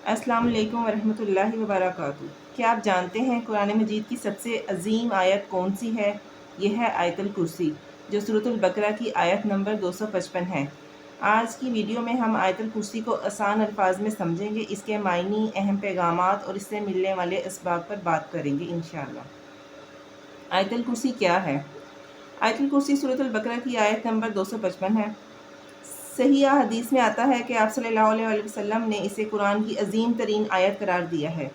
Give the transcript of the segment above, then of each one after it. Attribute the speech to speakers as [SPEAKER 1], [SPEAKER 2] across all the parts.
[SPEAKER 1] अस्सलाम वालेकुम वरहमतुल्लाहि वबरकातुहू। क्या आप जानते हैं कुरान मजीद की सबसे अजीम आयत कौन सी है? यह है आयतुल कुर्सी, जो सूरतुल बकरा की आयत नंबर 255 है। आज की वीडियो में हम आयतुल कुर्सी को आसान अल्फाज में समझेंगे, इसके मायनी, अहम पैगामात और इससे मिलने वाले असबाब पर बात करेंगे इंशाअल्लाह। आयतुल कुर्सी क्या है? आयतुल कुर्सी सूरतुल बकरा की आयत नंबर 255 है। सही हदीस में आता है कि आप सल्लल्लाहु अलैहि वसल्लम ने इसे कुरान की अजीम तरीन आयत करार दिया है।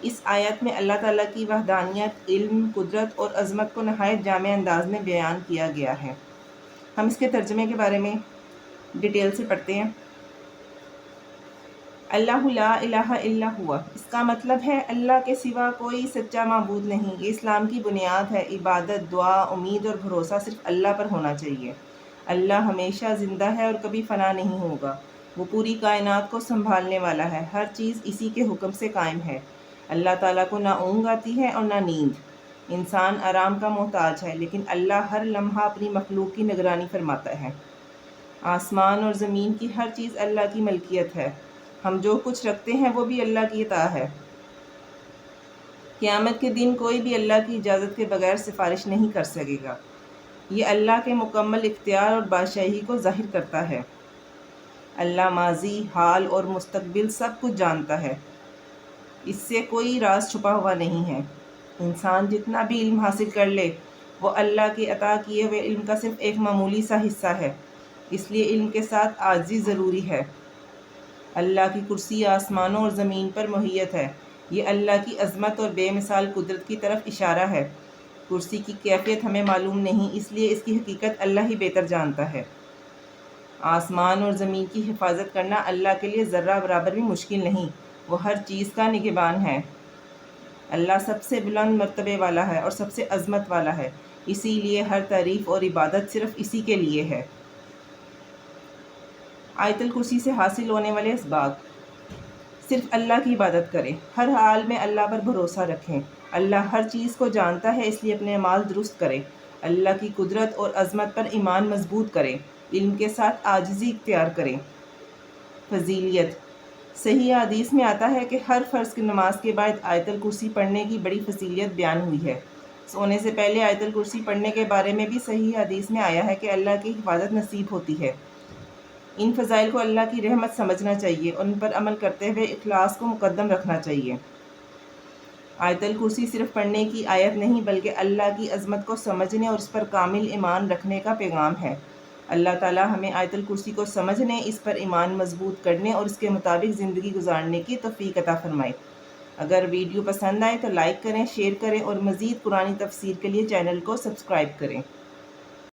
[SPEAKER 1] इस आयत में अल्लाह ताला की वहदानियत, इल्म, कुदरत और अज़मत को नहायत जामे अंदाज में बयान किया गया है। हम इसके तर्जमे के बारे में डिटेल से पढ़ते हैं। अल्लाहु ला इलाहा इल्ला हुवा, इसका मतलब है अल्लाह के सिवा कोई सच्चा माबूद नहीं। ये इस्लाम की बुनियाद है। इबादत, दुआ, उम्मीद और भरोसा सिर्फ अल्लाह पर होना चाहिए। अल्लाह हमेशा ज़िंदा है और कभी फ़ना नहीं होगा। वो पूरी कायनात को संभालने वाला है। हर चीज़ इसी के हुक्म से कायम है। अल्लाह ताला को ना ऊँघ आती है और ना नींद। इंसान आराम का मोहताज है, लेकिन अल्लाह हर लम्हा अपनी मखलूक की निगरानी फरमाता है। आसमान और ज़मीन की हर चीज़ अल्लाह की मलकियत है। हम जो कुछ रखते हैं वो भी अल्लाह की अता है। क़यामत के दिन कोई भी अल्लाह की इजाज़त के बगैर सिफारिश नहीं कर सकेगा। ये अल्लाह के मुकम्मल इख्तियार और बादशाही को ज़ाहिर करता है। अल्लाह माजी, हाल और मुस्तकबिल सब कुछ जानता है। इससे कोई राज छुपा हुआ नहीं है। इंसान जितना भी इल्म हासिल कर ले, वो अल्लाह के अता किए हुए इल्म का सिर्फ एक मामूली सा हिस्सा है। इसलिए इल्म के साथ आजिज़ी ज़रूरी है। अल्लाह की कुर्सी आसमानों और ज़मीन पर मुहैयत है। ये अल्लाह की अज़मत और बेमिसाल कुदरत की तरफ इशारा है। कुर्सी की कैफियत हमें मालूम नहीं, इसलिए इसकी हकीकत अल्लाह ही बेहतर जानता है। आसमान और ज़मीन की हिफाजत करना अल्लाह के लिए ज़र्रा बराबर भी मुश्किल नहीं। वो हर चीज़ का निगहबान है। अल्लाह सबसे बुलंद मर्तबे वाला है और सबसे अज़मत वाला है। इसीलिए हर तारीफ़ और इबादत सिर्फ़ इसी के लिए है। आयतुल कुर्सी से हासिल होने वाले असबाब: सिर्फ अल्लाह की इबादत करें। हर हाल में अल्लाह पर भरोसा रखें। अल्लाह हर चीज़ को जानता है, इसलिए अपने अमाल दुरुस्त करें। अल्लाह की कुदरत और अज़मत पर ईमान मजबूत करें। इल्म के साथ आजिज़ी इख्तियार करें। फजीलियत: सही हदीस में आता है कि हर फ़र्ज़ की नमाज के बाद आयतुल कुर्सी पढ़ने की बड़ी फजीलियत बयान हुई है। सोने से पहले आयतुल कुर्सी पढ़ने के बारे में भी सही हदीस में आया है कि अल्लाह की हिफाजत नसीब होती है। इन फ़ज़ाइल को अल्लाह की रहमत समझना चाहिए और उन पर अमल करते हुए इखलास को मुक़द्दम रखना चाहिए। आयतुल कुर्सी सिर्फ़ पढ़ने की आयत नहीं, बल्कि अल्लाह की अज़मत को समझने और उस पर कामिल ईमान रखने का पैगाम है। अल्लाह ताला हमें आयतुल कुर्सी को समझने, इस पर ईमान मजबूत करने और इसके मुताबिक ज़िंदगी गुजारने की तौफ़ीक़ अता फ़रमाए। अगर वीडियो पसंद आए तो लाइक करें, शेयर करें और मज़ीद कुरानी तफ़सीर के लिए चैनल को सब्सक्राइब करें।